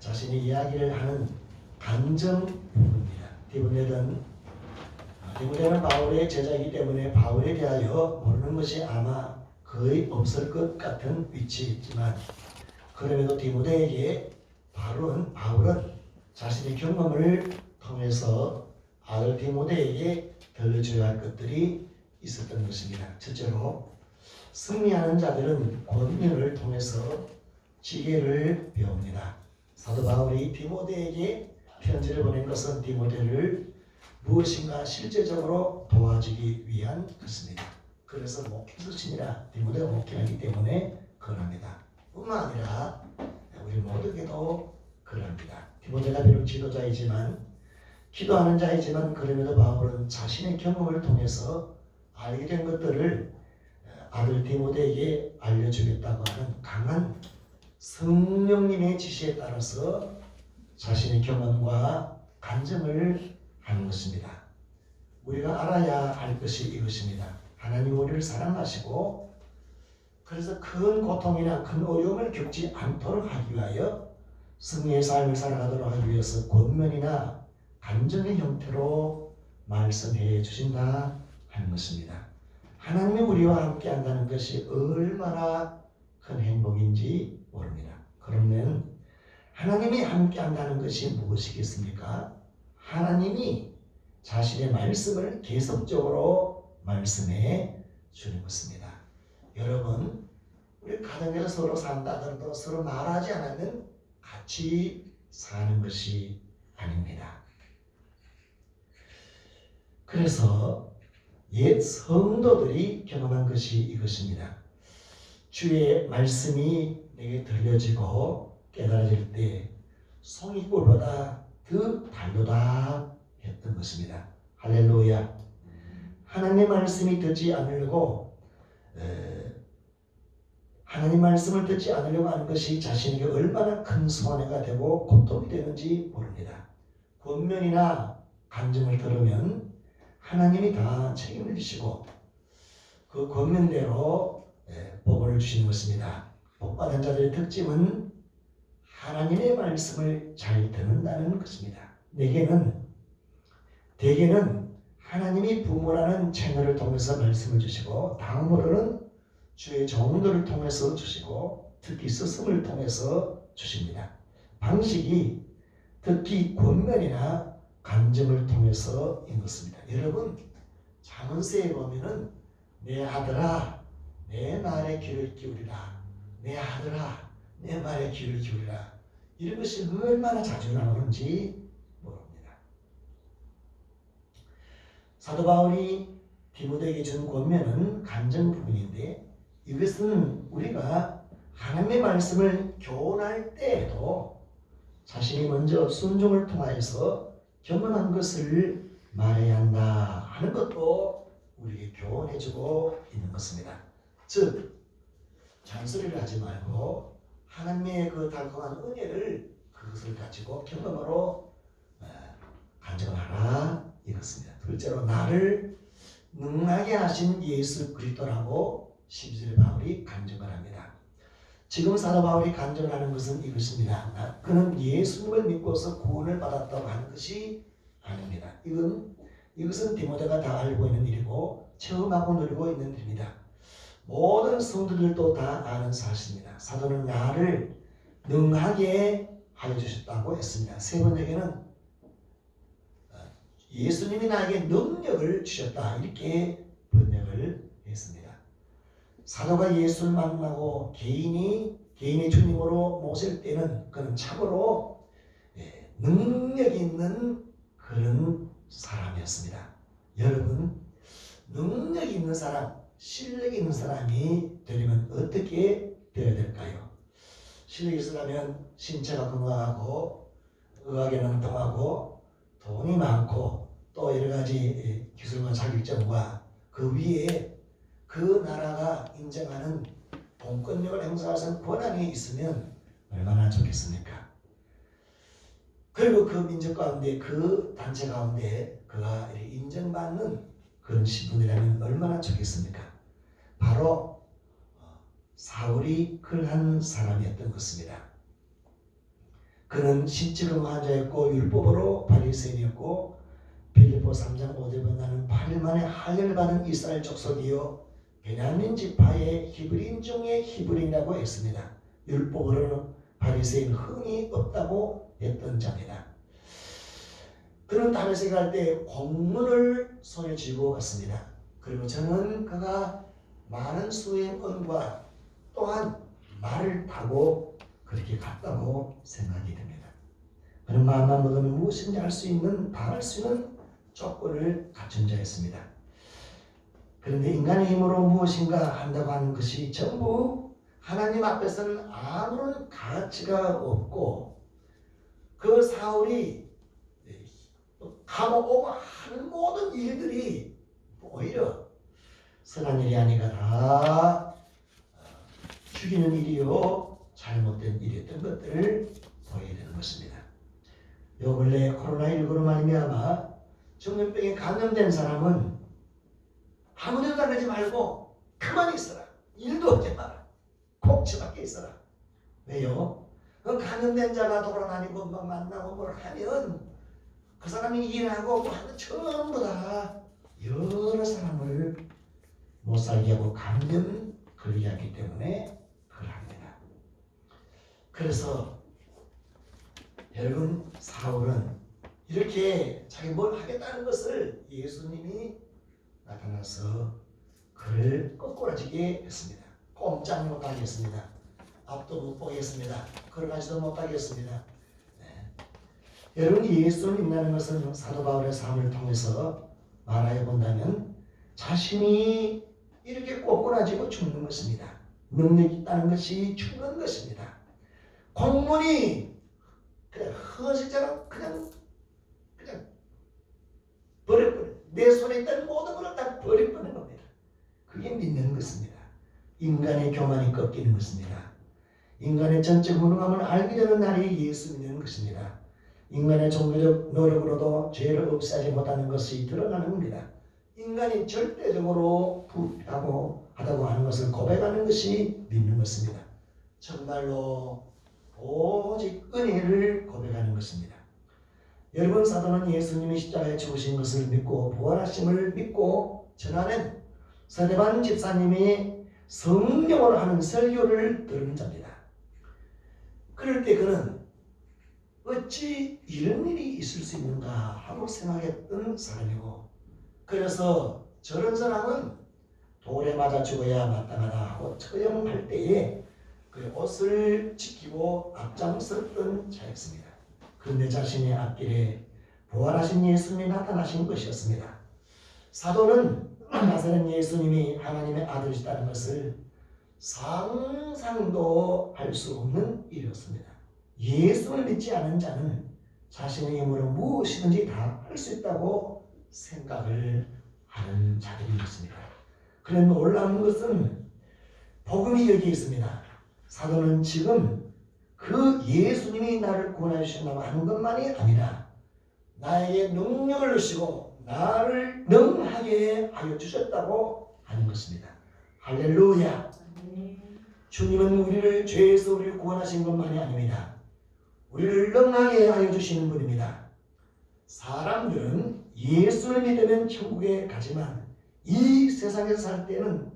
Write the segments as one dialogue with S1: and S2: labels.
S1: 자신의 이야기를 하는 간증 부분입니다. 디모데는 바울의 제자이기 때문에 바울에 대하여 모르는 것이 아마 거의 없을 것 같은 위치에 있지만, 그럼에도 디모데에게 바울은 자신의 경험을 통해서 아들 디모데에게 들려줘야 할 것들이 있었던 것입니다. 첫째로, 승리하는 자들은 권면을 통해서 지혜를 배웁니다. 사도 바울이 디모데에게 편지를 보낸 것은 디모데를 무엇인가 실제적으로 도와주기 위한 것입니다. 그래서 목회수신이라 디모데가 목회하기 때문에 그럽니다. 뿐만 아니라 우리 모두에게도 그럽니다. 디모데가 비록 지도자이지만, 기도하는 자이지만, 그럼에도 바울은 자신의 경험을 통해서 알게 된 것들을 아들 디모데에게 알려주겠다고 하는 강한 성령님의 지시에 따라서 자신의 경험과 간증을 하는 것입니다. 우리가 알아야 할 것이 이것입니다. 하나님 우리를 사랑하시고, 그래서 큰 고통이나 큰 어려움을 겪지 않도록 하기 위하여 승리의 삶을 살아가도록 하기 위해서 권면이나 간증의 형태로 말씀해 주신다 하는 것입니다. 하나님이 우리와 함께 한다는 것이 얼마나 큰 행복인지 모릅니다. 그러면 하나님이 함께 한다는 것이 무엇이겠습니까? 하나님이 자신의 말씀을 계속적으로 말씀해 주는 것입니다. 여러분, 우리 가정에서 서로 산다 하더라도 서로 말하지 않으면 같이 사는 것이 아닙니다. 그래서 옛 성도들이 경험한 것이 이것입니다. 주의 말씀이 내게 들려지고 깨달아질 때 송이꿀보다 더 달도다 했던 것입니다. 할렐루야. 하나님의 말씀이 듣지 않으려고 하나님 말씀을 듣지 않으려고 하는 것이 자신에게 얼마나 큰 손해가 되고 고통이 되는지 모릅니다. 권면이나 간증을 들으면 하나님이 다 책임을 지시고 그 권면대로 복을 주시는 것입니다. 복받은 자들의 특징은 하나님의 말씀을 잘 듣는다는 것입니다. 대개는 하나님이 부모라는 채널을 통해서 말씀을 주시고, 다음으로는 주의 종들을 통해서 주시고, 특히 스승을 통해서 주십니다. 방식이 특히 권면이나 간증을 통해서인 것입니다. 여러분, 잠언서에 보면은 내 아들아 내 말에 귀를 기울이라, 내 아들아 내 말에 귀를 기울이라, 이런 것이 얼마나 자주 나오는지 모릅니다. 사도 바울이 디모데에게 준 권면은 간증 부분인데, 이것은 우리가 하나님의 말씀을 교훈할 때에도 자신이 먼저 순종을 통하여서 경험한 것을 말해야 한다 하는 것도 우리에게 교훈해주고 있는 것입니다. 즉, 잔소리를 하지 말고 하나님의 그 달콤한 은혜를 그것을 가지고 경험으로 간증을 하라 이렇습니다. 둘째로, 나를 능하게 하신 예수 그리스도라고 12절에 바울이 간증을 합니다. 지금 사도 바울이 간증을 하는 것은 이것입니다. 그는 예수님을 믿고서 구원을 받았다고 하는 것이 아닙니다. 이것은 디모데가 다 알고 있는 일이고 처음 하고 누리고 있는 일입니다. 모든 성도들도 다 아는 사실입니다. 사도는 나를 능하게 하여 주셨다고 했습니다. 세 번역에는 예수님이 나에게 능력을 주셨다 이렇게 번역을 했습니다. 사도가 예수를 만나고 개인이 주님으로 모실 때는 그는 참으로 능력이 있는 그런 사람이었습니다. 여러분, 능력이 있는 사람, 실력이 있는 사람이 되려면 어떻게 되어야 될까요? 실력이 있으려면 신체가 건강하고 의학에 능통하고 돈이 많고 또 여러 가지 기술과 자격증과 그 위에 그 나라가 인정하는 공권력을 행사할 수 있는 권한이 있으면 얼마나 좋겠습니까? 그리고 그 민족 가운데, 그 단체 가운데 그가 인정받는 그런 신분이라면 얼마나 좋겠습니까? 바로 사울이 그러한 사람이었던 것입니다. 그는 신증음 환자였고 율법으로 바리새인이었고 빌립보 3장 5절에 나는 8일 만에 할례를 받은 이스라엘 족속이요 베냐민 지파의 히브리인 중에 히브리인이라고 했습니다. 율법으로는 바리새인 흠이 없다고 했던 자입니다. 그는 다메섹에 갈 때 공문을 손에 쥐고 갔습니다. 그리고 저는 그가 많은 수의 은과 또한 말을 타고 그렇게 갔다고 생각이 됩니다. 그는 마음만 먹으면 무엇인지 알 수 있는, 다 알 수 있는 조건을 갖춘 자였습니다. 그런데 인간의 힘으로 무엇인가 한다고 하는 것이 전부 하나님 앞에서는 아무런 가치가 없고 그 사울이 감옥 오고 하는 모든 일들이 오히려 선한 일이 아니라 다 죽이는 일이요 잘못된 일이었던 것들을 보여야 되는 것입니다. 요 근래 코로나19로 말미암아 중년병에 감염된 사람은 아무데도 가지 말고 가만히 있어라. 일도 하지 마라. 콕 집밖에 있어라. 왜요? 그 감염된 자가 돌아다니고 뭐 만나고 뭘 하면 그 사람이 일하고 뭐 하는 전부 다 여러 사람을 못 살게 하고 감염 걸리게 하기 때문에 그걸 합니다. 그래서 여러분 사울은 이렇게 자기 뭘 하겠다는 것을 예수님이 나타나서 그를 꼬꾸라지게 했습니다. 꼼짝 못하겠습니다. 앞도 못 보겠습니다. 걸어가지도 못하겠습니다. 네. 여러분 예수를 믿는 것은 사도 바울의 삶을 통해서 말하여 본다면 자신이 이렇게 꼬꾸라지고 죽는 것입니다. 능력이 있다는 것이 죽는 것입니다. 공문이 그냥 허실처럼 그냥 버려버려. 내 손에 있던 모든 것을 다 버려버리는 겁니다. 그게 믿는 것입니다. 인간의 교만이 꺾이는 것입니다. 인간의 전적 무능함을 알게 되는 날이 예수 믿는 것입니다. 인간의 종교적 노력으로도 죄를 없애지 못하는 것이 드러나는 겁니다. 인간이 절대적으로 부패하고 하다고 하는 것을 고백하는 것이 믿는 것입니다. 정말로 오직 은혜를 고백하는 것입니다. 여러분 사도는 예수님이 십자가에 죽으신 것을 믿고 부활하심을 믿고 전하는 서대반 집사님이 성령으로 하는 설교를 들은 자입니다. 그럴 때 그는 어찌 이런 일이 있을 수 있는가 하고 생각했던 사람이고 그래서 저런 사람은 돌에 맞아 죽어야 마땅하다 하고 처형할 때에 그 옷을 지키고 앞장섰던 자였습니다. 그런데 자신의 앞길에 부활하신 예수님이 나타나신 것이었습니다. 사도는 나사렛 예수님이 하나님의 아들이시다는 것을 상상도 할 수 없는 일이었습니다. 예수를 믿지 않은 자는 자신의 힘으로 무엇이든지 다 할 수 있다고 생각을 하는 자들이었습니다. 그런데 놀라운 것은 복음이 여기 있습니다. 사도는 지금 그 예수님이 나를 구원해 주신다고 하는 것만이 아니라 나에게 능력을 주시고 나를 능하게 하여 주셨다고 하는 것입니다. 할렐루야. 주님은 우리를 죄에서 우리를 구원하신 것만이 아닙니다. 우리를 능하게 하여 주시는 분입니다. 사람들은 예수를 믿으면 천국에 가지만 이 세상에서 살 때는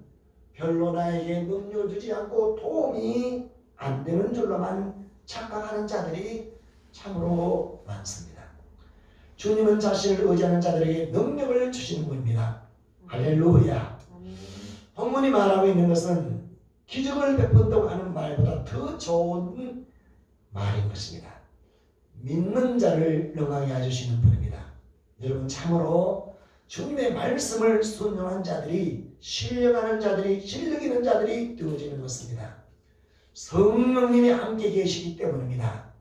S1: 별로 나에게 능력을 주지 않고 도움이 안 되는 줄로만 착각하는 자들이 참으로 많습니다. 주님은 자신을 의지하는 자들에게 능력을 주시는 분입니다. 할렐루야. 본문이 말하고 있는 것은 기적을 베푼다고 하는 말보다 더 좋은 말인 것입니다. 믿는 자를 능하게 해주시는 분입니다. 여러분 참으로 주님의 말씀을 순종한 자들이 신령하는 자들이 실력 있는 자들이 되어지는 것입니다. 성령님이 함께 계시기 때문입니다.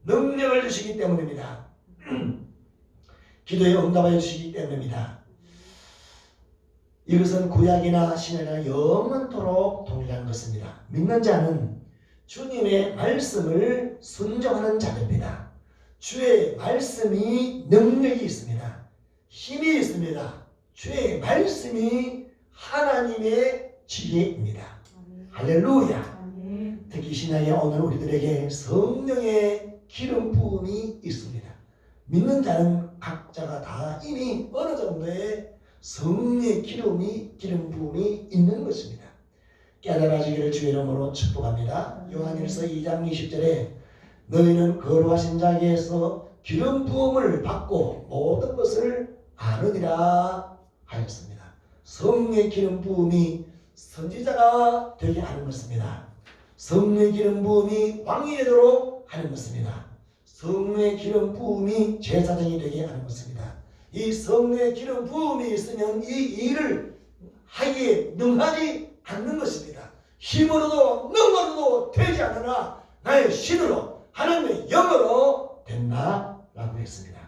S1: 능력을 주시기 때문입니다. 기도에 응답하여 주시기 때문입니다. 이것은 구약이나 신약이나 영원토록 동일한 것입니다. 믿는 자는 주님의 말씀을 순종하는 자입니다. 주의 말씀이 능력이 있습니다. 힘이 있습니다. 주의 말씀이 하나님의 지혜입니다. 할렐루야. 특히 신약에 오늘 우리들에게 성령의 기름 부음이 있습니다. 믿는 자는 각자가 다 이미 어느 정도의 성령의 기름 부음이 있는 것입니다. 깨달아지기를 주의 이름으로 축복합니다. 요한일서 2장 20절에 너희는 거룩하신 자에게서 기름 부음을 받고 모든 것을 아느니라 하였습니다. 성령의 기름 부음이 선지자가 되게 하는 것입니다. 성령의 기름 부음이 왕이 되도록 하는 것입니다. 성령의 기름 부음이 제사장이 되게 하는 것입니다. 이 성령의 기름 부음이 있으면 이 일을 하기에 능하지 않는 것입니다. 힘으로도 능으로도 되지 않으나 나의 신으로 하나님의 영으로 된다라고 했습니다.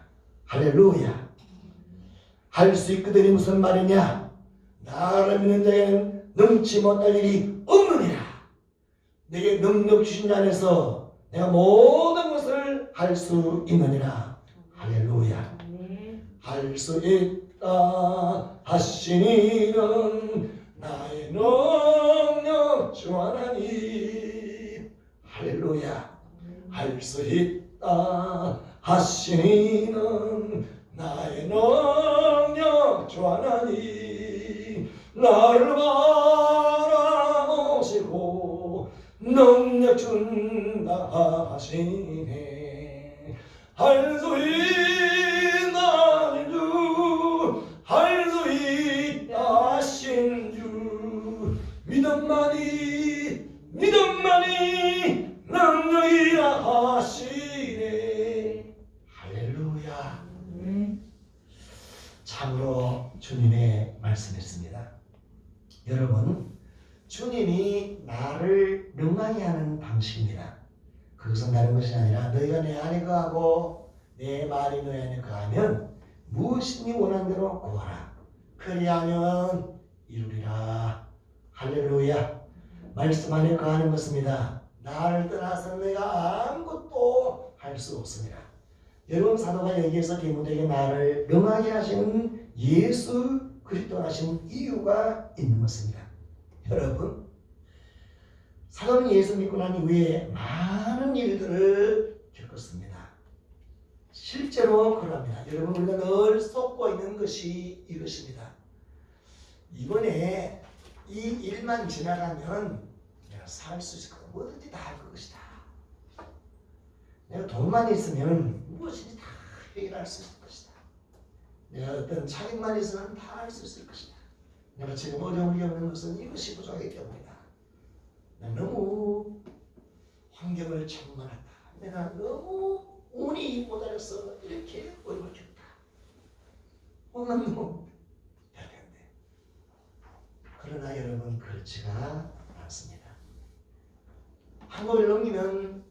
S1: 할렐루야. 할 수 있거든이 무슨 말이냐? 나를 믿는 자에게는 능치 못할 일이 없느니라. 내게 능력 주신 자 안에서 내가 모든 것을 할 수 있느니라. 할렐루야. 할 수 있다 하시니는 나의 능력 주 하나님. 할렐루야. 할 수 있다 하시니는 나의 능력 주 하나님. 나를 바라보시고 능력 준다 하시네. 할 수 있나 주, 할 수 있다 하신 주. 믿음만이 능력이라 하시네. 할렐루야. 참으로 주님의 말씀이었습니다. 여러분, 주님이 나를 능하게 하는 방식입니다. 그것은 다른 것이 아니라 너희가 내 안에 거하고 내 말이 너희 안에 거하면 무엇이니 원하는 대로 구하라. 그리하면 이루리라. 할렐루야. 말씀 안에 거하는 것입니다. 나를 떠나서 내가 아무것도 할 수 없습니다. 여러분, 사도가 여기에서 디모데에게 나를 능하게 하시는 예수 그리스도 하신 이유가 있는 것입니다. 여러분, 사도는 예수 믿고 난 이후에 많은 일들을 겪었습니다. 실제로 그럽니다. 여러분, 우리가 늘 쏟고 있는 것이 이것입니다. 이번에 이 일만 지나가면 내가 살 수 있을 거다. 뭐든지 다 할 것이다. 내가 돈만 있으면 무엇이든지 다 해결할 수 있을 것이다. 내가 어떤 자격만 있으면 다 할 수 있을 것이다. 내가 지금 어려움을 겪는 것은 이것이 부족하기 때문이다. 내가 너무 환경을 천만하다. 내가 너무 운이 모자라서 이렇게 어려움을 겪다. 오늘 너무 별텐데. 그러나 여러분, 그렇지가 않습니다. 한국을 넘기면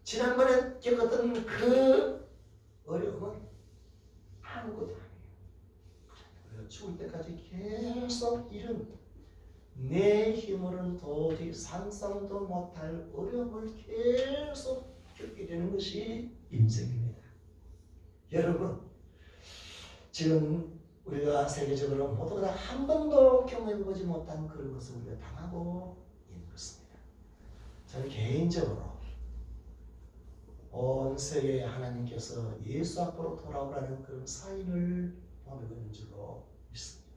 S1: 지난번에 겪었던 그 어려움은 아무것도 아니에요. 우리가 죽을 때까지 계속 이런 내 힘으로는 도저히 상상도 못할 어려움을 계속 겪게 되는 것이 인생입니다. 여러분, 지금 우리가 세계적으로 모두가 다 한 번도 경험해보지 못한 그런 것을 우리가 당하고 있는 것입니다. 저는 개인적으로 온 세계에 하나님께서 예수 앞으로 돌아오라는 그런 사인을 보내고 있는 줄로 믿습니다.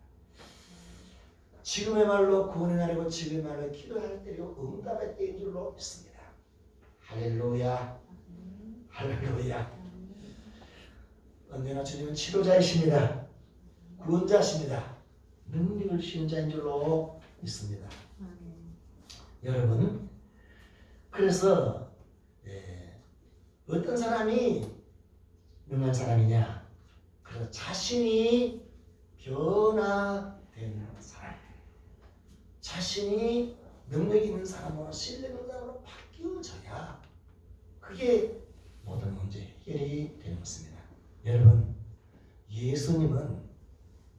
S1: 지금의 말로 구원의 날이고 지금의 말로 기도할 때요 응답의 때인 줄로 믿습니다. 할렐루야. 할렐루야. 언제나 주님은 치료자이십니다. 구원자십니다. 능력을 주신 자인 줄로 믿습니다. 여러분, 그래서 어떤 사람이 능한 사람이냐? 그래서 자신이 변화된 사람, 자신이 능력 있는 사람으로 신뢰 있는 사람으로 바뀌어져야 그게 모든 문제 해결이 되는 것입니다. 여러분, 예수님은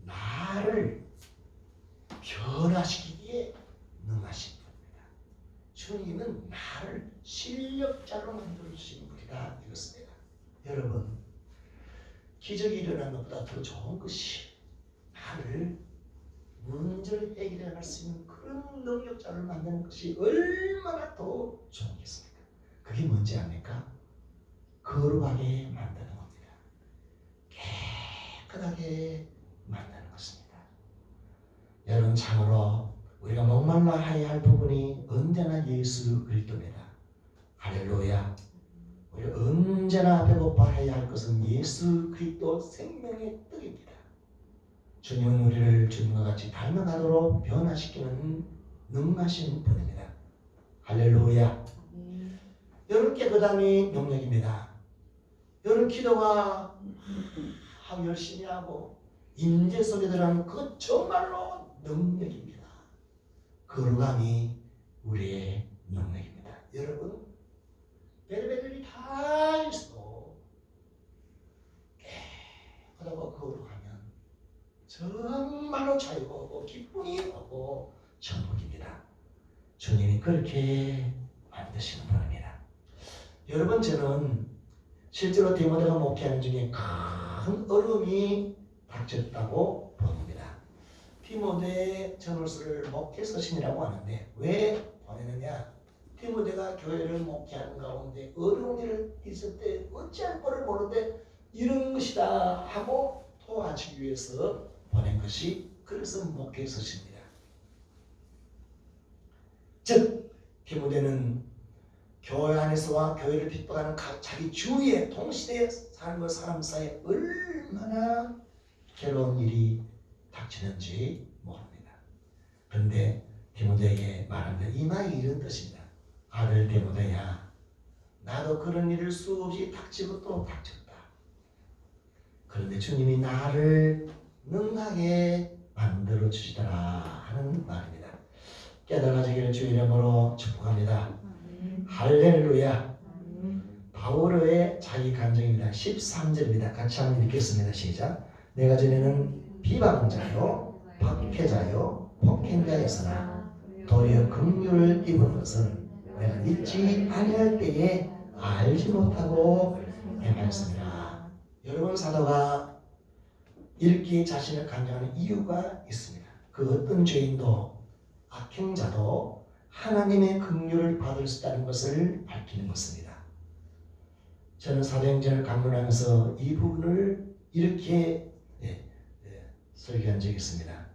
S1: 나를 변화시키기에 능하신 분입니다. 주님은 나를 실력자로 만들어주신 분이다 이것입니다. 여러분, 기적이 일어난 것보다 더 좋은 것이 나를 문제를 해결할 수 있는 그런 능력자를 만드는 것이 얼마나 더 좋겠습니까? 그게 뭔지 압니까? 거룩하게 만드는 겁니다. 깨끗하게 만드는 것입니다. 여러분, 참으로 우리가 목말라 하여야 할 부분이 언제나 예수 그리스도입니다. 할렐루야. 우리가 언제나 배고파해야 할 것은 예수 그리스도 생명의 떡입니다. 주님은 우리를 주님과 같이 닮아가도록 변화시키는 능하신 분입니다. 할렐루야. 여러분, 깨끗함이 능력입니다. 여러분, 기도가 열심히 하고 임재 속에 들어가는 그 정말로 능력입니다. 거룩함이 우리의 능력입니다. 여러분, 별의별 일이 다 있어 깨끗하고 거룩하면 정말로 자유가 오고 기쁨이 오고 천국입니다. 주님이 그렇게 만드시는 분입니다. 여러분, 저는 실제로 디모데가 목회하는 중에 큰 어려움이 닥쳤다고 봅니다. 디모데 전후서를 목회 서신이라고 하는데 왜 보내느냐? 디모데가 교회를 목회하는 가운데 어려운 일을 있을 때 어찌할 거를 모르는데 이런 것이다 하고 도와주기 위해서 보낸 것이 그래서 목회 서신입니다. 즉 디모데는 교회 안에서와 교회를 핍박하는 자기 주위에 동시대에 사는 사람 사이에 얼마나 괴로운 일이 닥치는지 모릅니다. 그런데 디모데에게 말하는데 이 말이 이런 뜻입니다. 아들 디모데야, 나도 그런 일을 수없이 닥치고 또 닥쳤다. 그런데 주님이 나를 능하게 만들어 주시더라 하는 말입니다. 깨달아지기를 주의 이름으로 축복합니다. 할렐루야. 바오로의 자기 감정입니다. 13절입니다. 같이 한번 읽겠습니다. 시작. 내가 전에는 비방자요 박해자요 폭행자였으나 도리어 긍휼을 입은 것은 내가 믿지 아니할 때에 알지 못하고 행하였습니다. 여러분, 사도가 이렇게 자신을 간증하는 이유가 있습니다. 그 어떤 죄인도 악행자도 하나님의 긍휼을 받을 수 있다는 것을 밝히는 것입니다. 저는 사도행전을 강론하면서 이 부분을 이렇게 설교한 적이 있습니다.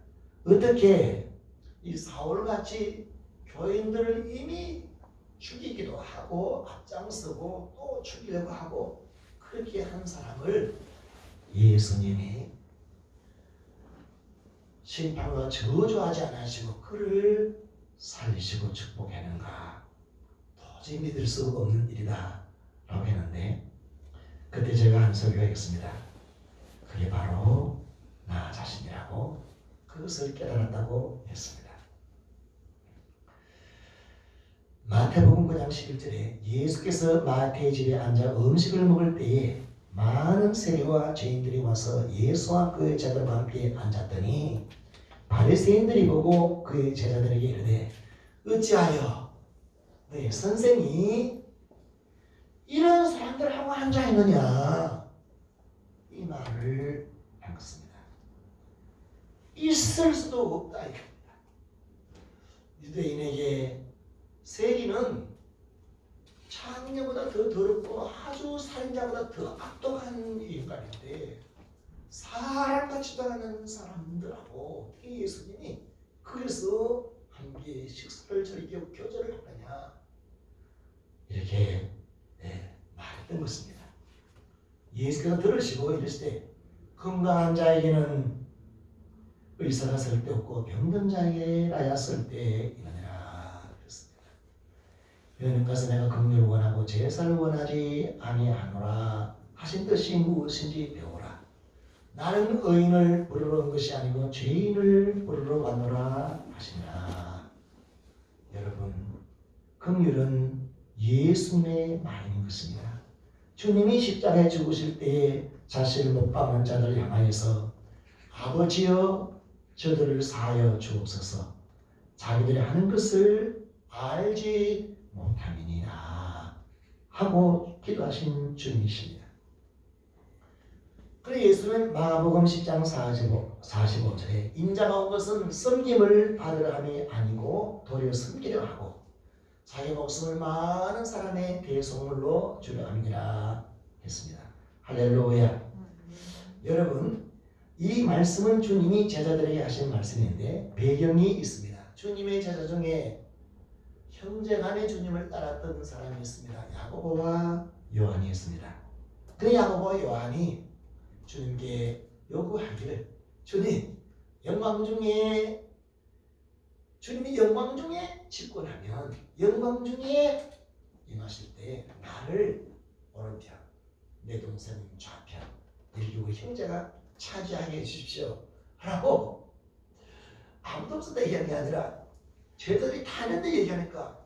S1: 어떻게 이 사울같이 교인들을 이미 죽이기도 하고 앞장서고 또 죽이려고 하고 그렇게 한 사람을 예수님이 심판과 저주하지 않으시고 그를 살리시고 축복하는가? 도저히 믿을 수 없는 일이다 라고 했는데 그때 제가 한 설교가 있습니다. 그게 바로 나 자신이라고 그것을 깨달았다고 했습니다. 마태복음 9장 11절에 예수께서 마태의 집에 앉아 음식을 먹을 때에 많은 세리와 죄인들이 와서 예수와 그의 제자들과 함께 앉았더니 바리새인들이 보고 그의 제자들에게 이르되 어찌하여 너희 선생이 이런 사람들하고 앉아 있느냐 이 말을 한 것입니다. 있을 수도 없다 이겁니다. 유대인에게 세리는 창녀보다 더 더럽고 아주 살인자보다 더 악독한 인간인데 사람같지도 않은 사람들하고 어떻게 예수님이 그래서 함께 식사를 즐기고 교제를 하느냐 이렇게 말했던 것입니다. 예수께서 들으시고 이르시되 건강한 자에게는 의사가 쓸데없고 병든 자에게라야 쓸데있느니라 그랬습니다. 여는 가서 내가 긍휼을 원하고 제사를 원하지 아니하노라 하신 뜻이 무엇인지 배우라. 나는 의인을 부르러 온 것이 아니고 죄인을 부르러 왔노라 하시니라. 여러분, 긍휼은 예수님의 마음인 것입니다. 주님이 십자가에 죽으실 때에 자신을 못 박는 자들을 향하여서 아버지여 저들을 사하여 주옵소서 자기들이 하는 것을 알지 못함이니라 하고 기도하신 주님이십니다. 그래 예수는 마가복음 10장 45절에 인자가 온 것은 섬김을 받으려 함이 아니고 도리어 섬기려 하고 자기 목숨을 많은 사람의 대속물로 주려 함이라 할렐루야. 여러분, 이 말씀은 주님이 제자들에게 하신 말씀인데 배경이 있습니다. 주님의 제자 중에 형제간에 주님을 따랐던 사람이 있습니다. 야고보와 요한이 있습니다. 그 야고보와 요한이 주님께 요구하기를, 주님, 주님이 영광 중에 집권하면 영광 중에 임하실 때 나를 오른편, 내 동생 좌편, 일곱 형제가 차지하게 해주십시오 라고 아무도 없을 때 얘기하는 게 아니라 제자들이 다 있는데 얘기하니까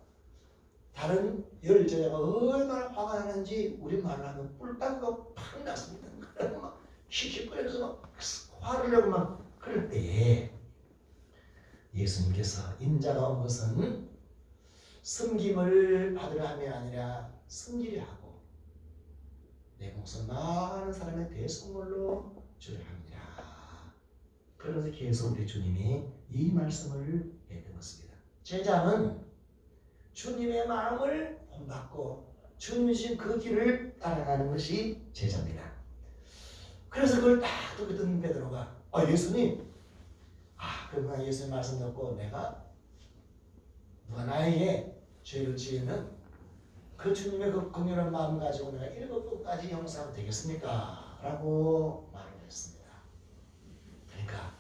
S1: 다른 열 제자가 얼마나 화가 나는지 우리말로 하면 뿔따구가 팍 났습니다. 그래서 막 킥킥거려서 막 화를 내고 막 그럴 때에 예수님께서 인자가 온 것은 섬김을 받으려 함이 아니라 섬기려 하고 내 목숨 많은 사람의 대성물로 주려 합니다. 그래서 계속 우리 주님이 이 말씀을 했던 것입니다. 제자는 주님의 마음을 본받고 주님이 주신 그 길을 따라가는 것이 제자입니다. 그래서 그걸 딱 듣던 베드로가 예수님, 그러나 예수님 말씀 듣고 내가 누가 나에게 죄를 지으면 그 주님의 그 긍휼한 마음 가지고 내가 7번까지 용서하면 되겠습니까? 라고 말을 했습니다. 그러니까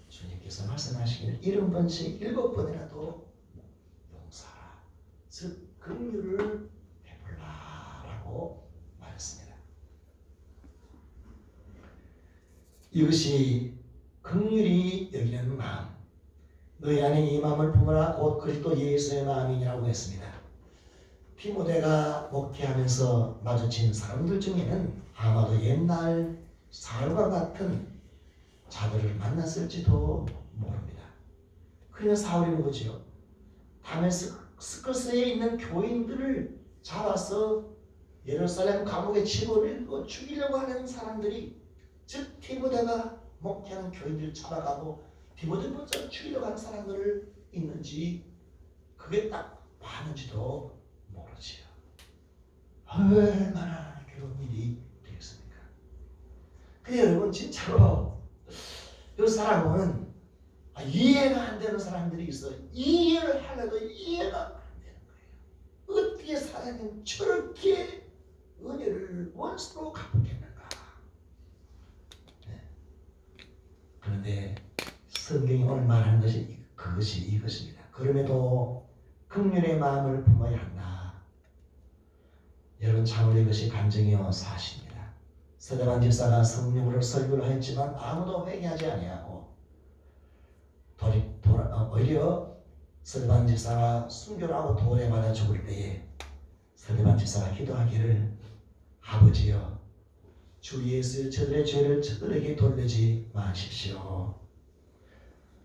S1: 주님께서 말씀하시기를 7번씩 7번이라도 용서하라, 즉 긍휼을 베풀라 라고 말했습니다. 이것이 긍휼히 여기는 마음, 너희 안에 이 마음을 품으라 곧 그리스도 예수의 마음이라고 했습니다. 디모데가 목회하면서 마주친 사람들 중에는 아마도 옛날 사울과 같은 자들을 만났을지도 모릅니다. 그러나 사울이 누구지요? 다메스커스에 있는 교인들을 잡아서 예루살렘 감옥에 집어넣고 죽이려고 하는 사람들이, 즉 디모데가 목회하는 교인들을 잡아가고 디모데부터 죽이려고 하는 사람들을 있는지 그게 딱 봤는지도 모르지요. 얼마나 괴로운 일이 되겠습니까? 근데 여러분 진짜로 이 사람은 이해가 안 되는 사람들이 있어요. 이해를 하려도 이해가 안 되는 거예요. 어떻게 사람이 저렇게 은혜를 원수로 갚겠는가? 네. 그런데 성경이 오늘 말하는 것이 그것이 이것입니다. 그럼에도 긍휼의 마음을 품어야 한다. 여러분 참으로 이것이 간증이요 사실입니다. 서대반 집사가 성령으로 설교를 하였지만 아무도 회개하지 아니하고 오히려 서대반 집사가 순교를 하고 돌에 맞아 죽을 때에 서대반 집사가 기도하기를, 아버지여 주 예수의 저들의 죄를 저들에게 돌리지 마십시오.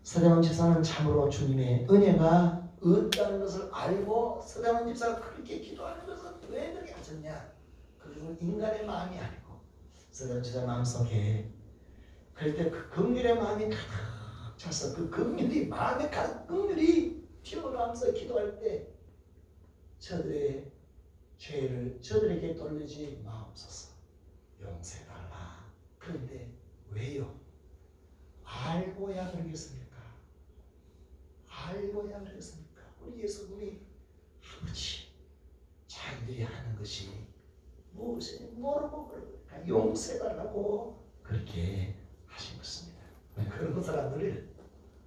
S1: 서대반 집사는 참으로 주님의 은혜가 없다는 것을 알고 서대반 집사가 그렇게 기도하는 것은 왜 그렇게 하셨냐? 그것은 인간의 마음이 아니고 서대반 집사 마음속에 그럴 때 그 긍휼의 마음이 가득 차서 그 긍휼이 마음에 가득 긍휼이 튀어나오면서 기도할 때 저들의 죄를 저들에게 돌리지 마옵소서, 용서해달라. 그런데 왜요? 알고야 그러겠습니까? 알고야 그러겠습니까? 우리 예수님이 아버지 자기들이 하는 것이 무엇인지 모르고 그러니까 용서해달라고 그렇게 하신 것입니다. 그런 사람들을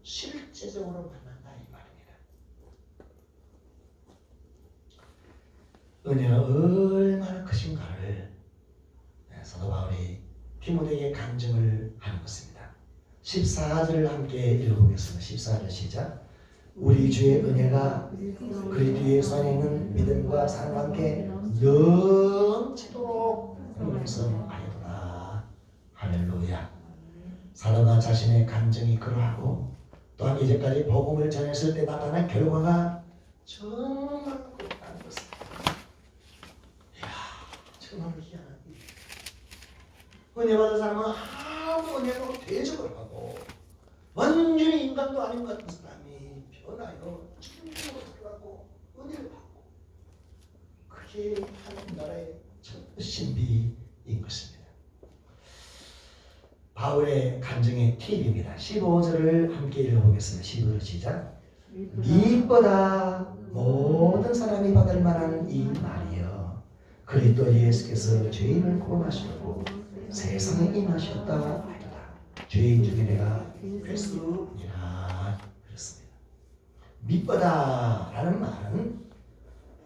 S1: 실제적으로 만난다 이 말입니다. 은혜가 얼마나 크신가를 사도 바울이 디모데에게 간증을 하는 것입니다. 14절을 함께 읽어보겠습니다. 14절 시작. 우리 주의 은혜가 그리스도 예수 안에 있는 믿음과 사랑과 함께 넘치도록 풍성하여라. 할렐루야. 사도가 자신의 간증이 그러하고 또한 이제까지 복음을 전했을 때 나타난 결과가 정말 그렇다는 것입니다. 이야, 정말 희한한 일. 은혜 받은 사람은 아무 은혜로 대적을 하고 완전히 인간도 아닌 것 같은 사람이 변하여 천국으로 들어가고 은혜를 받고, 그게 하나님 나라의 첫 신비인 것입니다. 바울의 간증의 팁입니다. 15절을 함께 읽어보겠습니다. 15절 시작. 미보다 모든 사람이 받을 만한 이 말이여 그리스도 예수께서 죄인을 구원하시려고 세상에 임하셨다 하였다. 죄인 중에 내가 괴수니라 그렇습니다. 미보다 라는 말은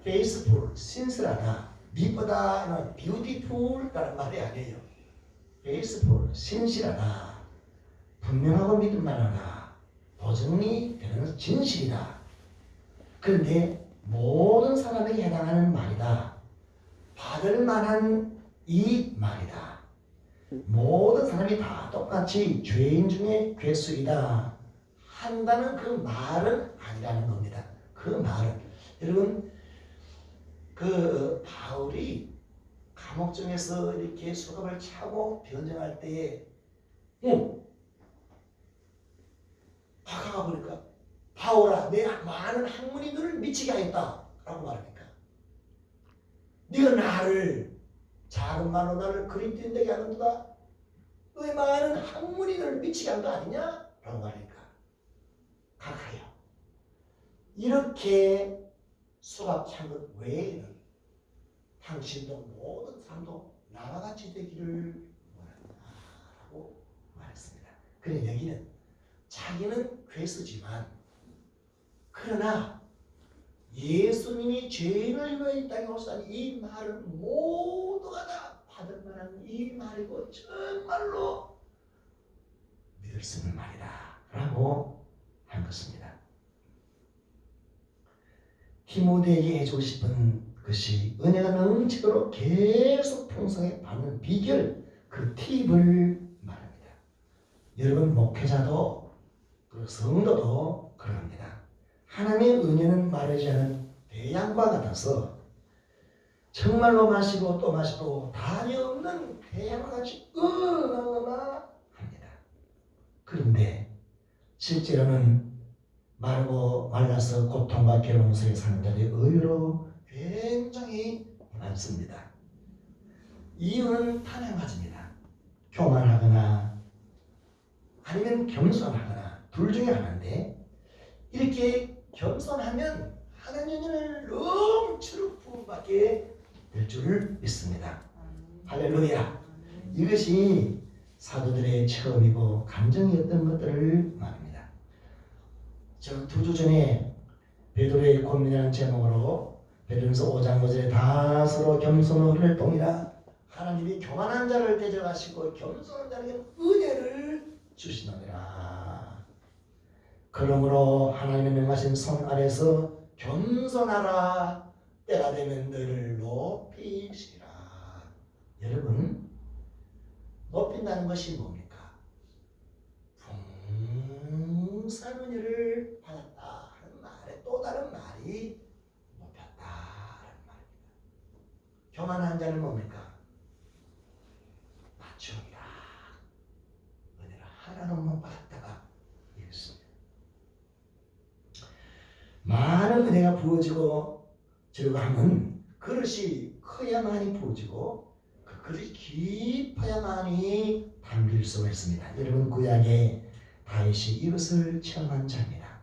S1: faithful, 신실하다. 미보다는 beautiful 라는 말이 아니에요. faithful, 신실하다. 분명하고 믿을 만하다. 보증이 되는 진실이다. 그런데 모든 사람에게 해당하는 말이다. 받을 만한 이 말이다. 모든 사람이 다 똑같이 죄인 중에 괴수이다 한다는 그 말은 아니라는 겁니다. 그 말은 여러분 그 바울이 감옥중에서 이렇게 수갑을 차고 변정할 때에 박아가 보니까 바울아 내 많은 학문이 너를 미치게 하였다 라고 말하니까 네가 나를 작은 말로 나를 그리스도인 되게 하는도다. 너의 많은 학문이 너를 미치게 한 거 아니냐? 라고 말하니까 각하여 이렇게 수갑 찬 것 외에는 당신도 모든 사람도 나와 같이 되기를 원한다 라고 말했습니다. 그래 여기는 자기는 괴수지만 그러나 예수님이 죄인을 위하여 이 땅에 오시다니 이 말은 모두가 다 받을 만한 이 말이고 정말로 믿을 수 있는 말이다 라고 한 것입니다. 디모데에게 해주고 싶은 것이 은혜가 넘치도록 계속 풍성히 받는 비결, 그 팁을 말합니다. 여러분 목회자도 그 성도도 그럽니다. 하나님의 은혜는 마르지 않은 배양과 같아서 정말로 마시고 또 마시고 답이 없는 배양과 같이 어마어마합니다. 그런데 실제로는 마르고 말라서 고통과 괴로움 속에 사는 자들이 의외로 굉장히 많습니다. 이유는 단 한 가지입니다. 교만하거나 아니면 겸손하거나 둘 중에 하나인데 이렇게 겸손하면 하나님을 넘치는 부분밖에 될 줄을 믿습니다. 할렐루야. 이것이 사도들의 처음이고 감정이었던 것들을 말합니다. 저는 2주 전에 베드로의 고민이라는 제목으로 베드로전서 5장 5절에 다 서로 겸손을 활동이라 하나님이 교만한 자를 대적하시고 겸손한 자에게 은혜를 주시느니라. 그러므로 하나님의 명하신 손 아래서 겸손하라. 때가 되면 너를 높이시라. 여러분 높인다는 것이 뭡니까? 풍성한 은혜를 받았다 하는 말에 또 다른 말이 높였다 하는 말입니다. 교만한 자는 뭡니까? 맞춤이라. 은혜를 하나도 못 받았다가 이랬습니다. 많은 은혜가 부어지고 들어가면 그릇이 커야만이 부어지고 그 그릇이 깊어야만이 담길 수가 있습니다. 여러분 구약에 다윗이 이것을 체험한 자입니다.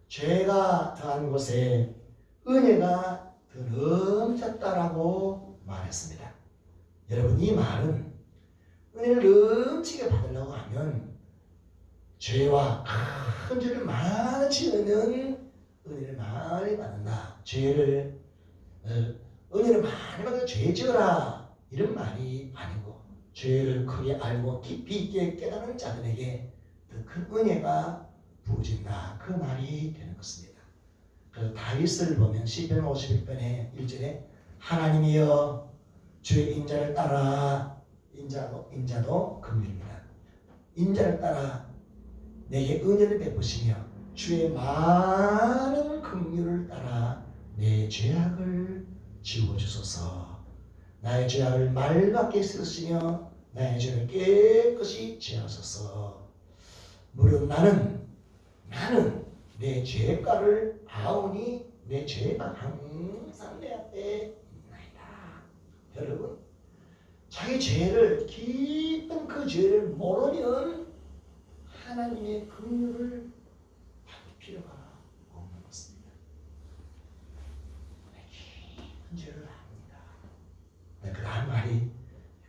S1: 죄가 더한 곳에 은혜가 더 넘쳤다라고 말했습니다. 여러분 이 말은 은혜를 넘치게 받으려고 하면 죄와 큰 죄를 많이 지으면 은혜를 많이 받는다. 죄를 은혜를 많이 받아 죄 지어라 이런 말이 아니고 죄를 크게 알고 깊이 있게 깨닫는 자들에게 더 큰 은혜가 부어진다. 그 말이 되는 것입니다. 그래서 다윗을 보면 시편 51편의 1절에 하나님이여 주의 인자를 따라 인자도 긍휼입니다. 인자를 따라 내게 은혜를 베푸시며 주의 많은 긍휼을 따라 내 죄악을 지워주소서. 나의 죄악을 말밖에 쓰시며 나의 죄를 깨끗이 지하소서. 무릇 나는 내 죄가를 아오니 내 죄가 항상 내 앞에 있나이다. 여러분 자기 죄를 깊은 그 죄를 모르면 하나님의 긍휼을 받을 필요가 없는 것입니다. 깊은 죄를 압니다. 그 다음 말이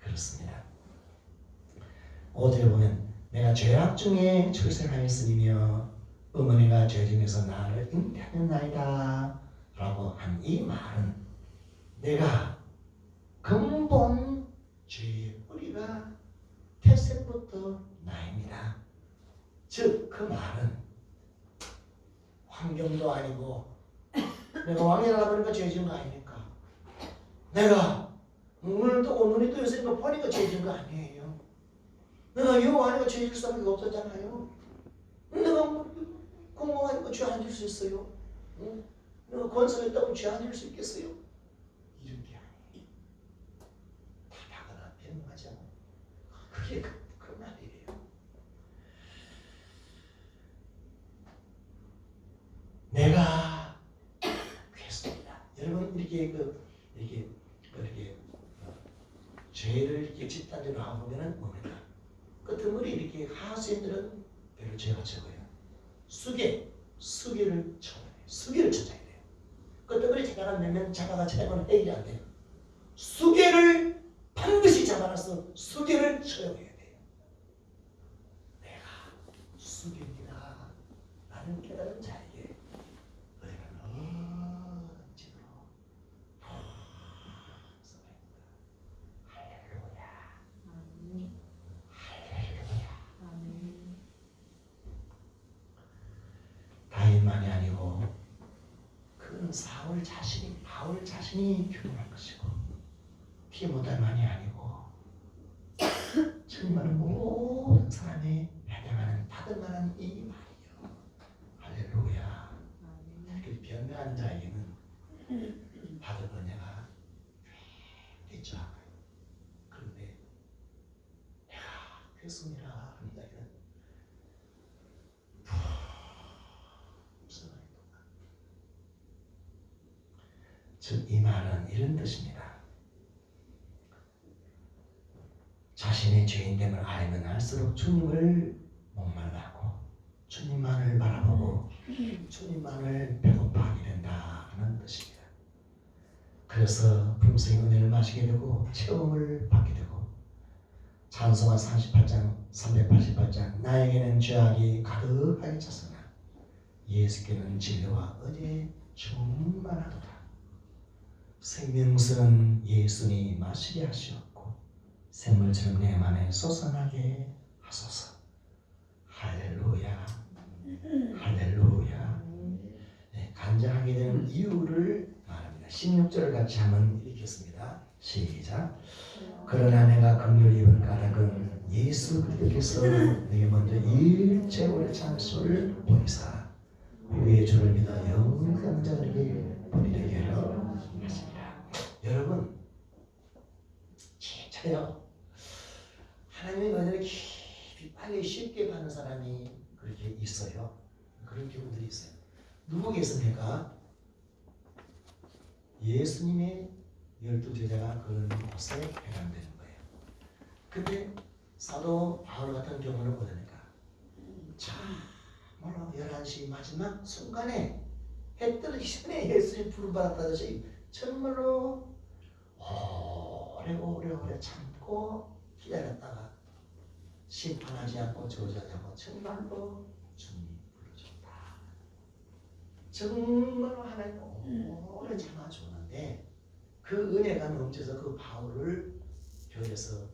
S1: 그렇습니다. 5절에 보면 내가 죄악 중에 출생하였으며 어머니가 죄 중에서 나를 잉태하였나이다 라고 한 이 말은 내가 근본 죄의 뿌리가 태생부터 나입니다. 즉 그 말은 환경도 아니고 내가 왕이라 보니까 죄 지은 거 아닙니까? 내가 오늘도 요새 보니까 죄 지은 거 아니에요. 내가 여호와니까 죄 지을 수밖에 없었잖아요. 내가 공공하니까 죄 안 질 수 있어요. 내가 권세가 있다고 죄 안 질 수 있겠어요? 이런 게 아니에요. 타락하거나 변명하지 않고 그게 그 말이에요. 내가 그랬습니다. 여러분 이렇게 죄를 이렇게 집단적으로 하보면은 뭡니까? 끝머리 이렇게 하수인들은 별로 죄가 적어요. 수계를 쳐야 돼요. 수계를 쳐야 돼요. 끝머리 자가가 내면 자가가 차이면 해결이 안 돼요. 수계를 반드시 잡아놔서 수계를 쳐야 돼요. 내가 수계입니다. 라는 깨달은 자에게 은혜는 언제로 할렐루야. 할렐루야. 다윗만이 아니고 그는 바울 자신이 규정한 것이고 디모데만이 아니고 정말 모든 사람이 해당하는 받을 만한 이 말이요. 할렐루야. 그 변명한 자에게는 받을 은혜가 있죠. 그런데 내가 그랬습니다 하는 자에게는 즉 이 말은 이런 뜻입니다. 자신의 죄인됨을 알면 알수록 주님을 목말라하고 주님만을 바라보고 주님만을 배고파하게 된다 하는 뜻입니다. 그래서 품성의 은혜를 마시게 되고 체험을 받게 되고 찬송가 388장 나에게는 죄악이 가득하게 찼으나 예수께는 진리와 은혜의 충만하도다. 생명수는 예수님이 마시게 하시었고 샘물처럼 내 맘에 솟아나게 하소서. 할렐루야. 할렐루야. 네, 간절하게 되는 이유를 말합니다. 16절을 같이 한번 읽겠습니다. 시작. 그러나 내가 긍휼히 입은 까닭은 예수 그리스도께서 내게 먼저 일체 오래 참으심을 보이사 우리의 주를 믿어 영생한 자들에게 본이 되게 하려 하시니라. 여러분 진짜요. 하나님의 은혜를 깊이 빨리 쉽게 받는 사람이 그렇게 있어요. 그런 경우들이 있어요. 누구겠습니까? 예수님의 12제자가 그런 곳에 해당되는 거예요. 근데 사도 바울 같은 경우는 어떠니까? 참말로 11시 마지막 순간에 해 뜨기 전에 예수님 부름받았다듯이 정말로 오래 참고 기다렸다가 심판하지 않고 저주하지 않고 정말로 주님 불러줬다. 정말로 하나님 오래 참아주는데 그 은혜가 넘쳐서 그 바울을 교회에서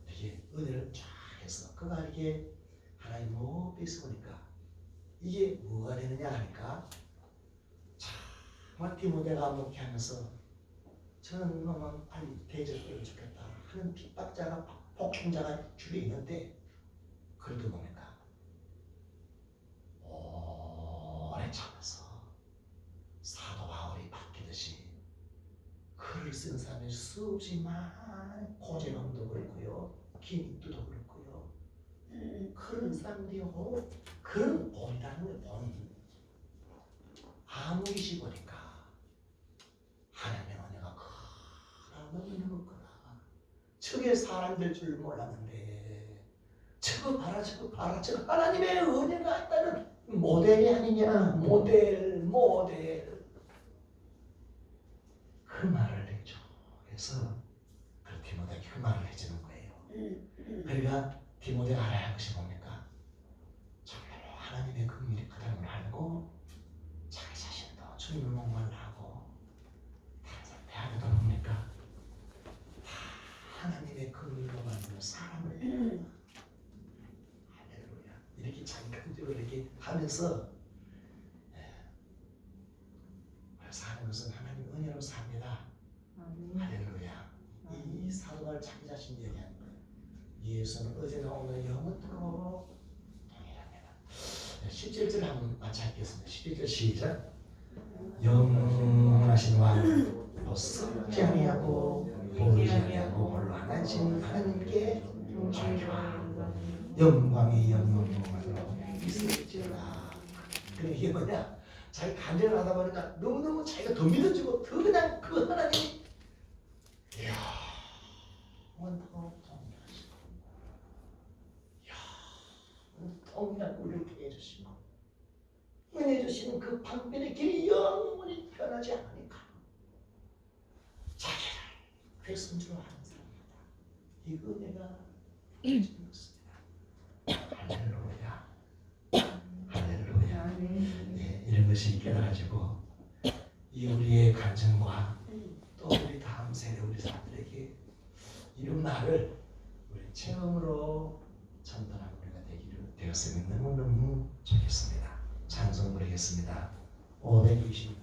S1: 이렇게 은혜를 쫙 해서 그가 이렇게 하나님 높이 있으니까 이게 뭐가 되느냐 하니까 정말 디모데가 목회하면서 저는 너무 빨리 대접되면 좋겠다 하는 핍박자가 폭행자가 줄에 있는데 그래도 뭡니까? 오래 참아서 사도 바울이 바뀌듯이 글을 쓴 사람이 수없이 많은 고재롱도 그렇고요 김익두도 그렇고요 그런 사람들이 그런 본이라는 게 본 아무리시 보니까 하나님의 은혜가 너무너무 크다. 저게 사람 될 줄 몰랐는데 저거 봐라 저거 봐라 저거 하나님의 은혜가 있다는 모델이 아니냐. 모델 그 말을 해줘. 그래서 그 디모데에게 그 말을 해주는 거예요. 그러니까 디모데가 알아야 할 것이 뭡니까? 정말로 하나님의 긍휼이 크다는 걸 알고 자기 자신도 주님을 목말라하고 다른 사람 대하려다 뭡니까? 다 하나님의 긍휼로 만드는 사람을 할렐루야. 이렇게 장관적으로 이렇게 하면서 사는 것은 하나님 은혜로 삽니다. 할렐루야. 이 사도가 자기 자신 얘기하는 거예요. 예수는 어제나 오늘 영원토록 동일합니다. 17절 한번 같이 읽겠습니다. 17절 시작. 영원하신 왕 또 썩지 아니하고 보이지 아니하고 홀로 하나님 하나님께 존귀와 영광이 영원토록 있을지어다. 그래 이게 뭐냐? 자기 간절을 하다 보니까 너무너무 자기가 더 믿어지고 더 그냥 그 하나님이 이야 원토록 동일하시고 이야 동일하고 이렇게 해주시고 은혜 주시는 그 방편의 길이 영원히 변하지 않으니까 자기를 백성주로 하는 사람이다. 이 은혜가 주는 것입니다. 할렐루야. 할렐루야. 네, 이런 것이 깨달아지고 이 우리의 간증과 또 우리 다음 세대 우리 사람들에게 이런 말을 우리 체험으로 전달하는 우리가 되기를 되었으면 너무너무 좋겠습니다. 찬송 부르겠습니다. 520